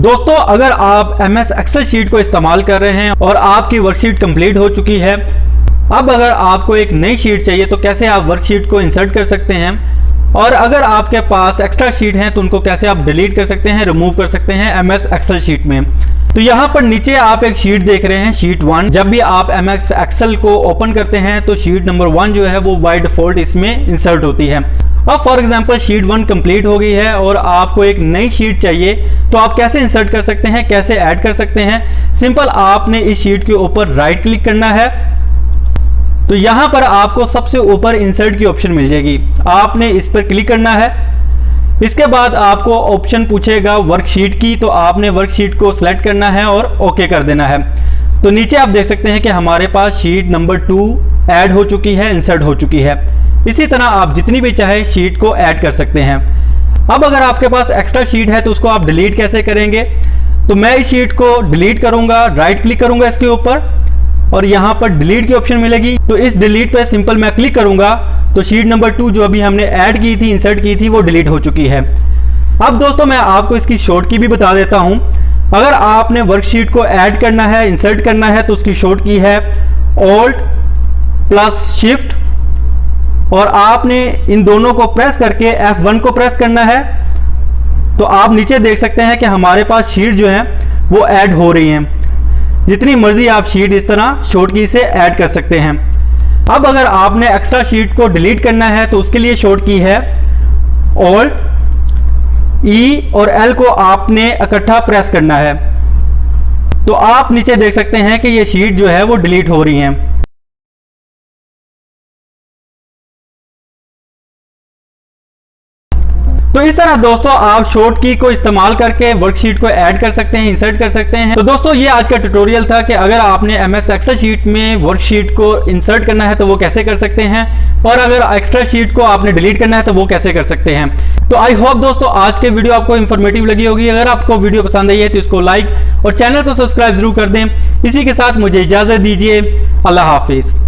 दोस्तों अगर आप MS एक्सेल शीट को इस्तेमाल कर रहे हैं और आपकी वर्कशीट कंप्लीट हो चुकी है, अब अगर आपको एक नई शीट चाहिए तो कैसे आप वर्कशीट को इंसर्ट कर सकते हैं, और अगर आपके पास एक्स्ट्रा शीट हैं तो उनको कैसे आप डिलीट कर सकते हैं, रिमूव कर सकते हैं MS एक्सेल शीट में। तो यहाँ पर नीचे आप एक शीट देख रहे हैं, शीट 1। जब भी आप MS एक्सेल को ओपन करते हैं तो शीट नंबर 1 जो है वो बाय डिफॉल्ट इसमें इंसर्ट होती है। अब फॉर एग्जांपल शीट 1 कंप्लीट हो गई है और आपको एक नई शीट चाहिए, तो आप कैसे इंसर्ट कर सकते हैं, कैसे ऐड कर सकते हैं। सिंपल आपने इस शीट के ऊपर राइट क्लिक करना है, तो यहाँ पर आपको सबसे ऊपर इंसर्ट की ऑप्शन मिल जाएगी, आपने इस पर क्लिक करना है। इसके बाद आपको ऑप्शन पूछेगा वर्कशीट की, तो आपने वर्कशीट को सिलेक्ट करना है और ओके कर देना है। तो नीचे आप देख सकते हैं कि हमारे पास शीट नंबर 2 ऐड हो चुकी है, इंसर्ट हो चुकी है। इसी तरह आप जितनी भी चाहे शीट को ऐड कर सकते हैं। अब अगर आपके पास एक्स्ट्रा शीट है तो उसको आप डिलीट कैसे करेंगे, तो मैं इस शीट को डिलीट करूंगा, राइट क्लिक करूंगा इसके ऊपर और यहाँ पर डिलीट की ऑप्शन मिलेगी। तो इस डिलीट पे सिंपल मैं क्लिक करूंगा तो शीट नंबर 2 जो अभी हमने ऐड की थी, इंसर्ट की थी, वो डिलीट हो चुकी है। अब दोस्तों मैं आपको इसकी शॉर्ट की भी बता देता हूं। अगर आपने वर्कशीट को ऐड करना है, इंसर्ट करना है, तो उसकी शॉर्ट की है Alt प्लस शिफ्ट, और आपने इन दोनों को प्रेस करके F1 को प्रेस करना है। तो आप नीचे देख सकते हैं कि हमारे पास शीट जो है वो ऐड हो रही हैं। जितनी मर्जी आप शीट इस तरह शॉर्ट की से ऐड कर सकते हैं। अब अगर आपने एक्स्ट्रा शीट को डिलीट करना है तो उसके लिए शॉर्ट की है Alt E और L को आपने इकट्ठा प्रेस करना है। तो आप नीचे देख सकते हैं कि ये शीट जो है वो डिलीट हो रही हैं। तो इस तरह दोस्तों आप शॉर्ट की को इस्तेमाल करके वर्कशीट को ऐड कर सकते हैं, इंसर्ट कर सकते हैं। तो दोस्तों ये आज का ट्यूटोरियल था कि अगर आपने MS एक्सेल शीट में वर्कशीट को इंसर्ट करना है तो वो कैसे कर सकते हैं, और अगर एक्स्ट्रा शीट को आपने डिलीट करना है तो वो कैसे कर सकते हैं। तो आई होप दोस्तों आज के वीडियो आपको इन्फॉर्मेटिव लगी होगी। अगर आपको वीडियो पसंद आई है तो इसको लाइक और चैनल को सब्सक्राइब जरूर कर दें। इसी के साथ मुझे इजाजत दीजिए। अल्लाह हाफिज।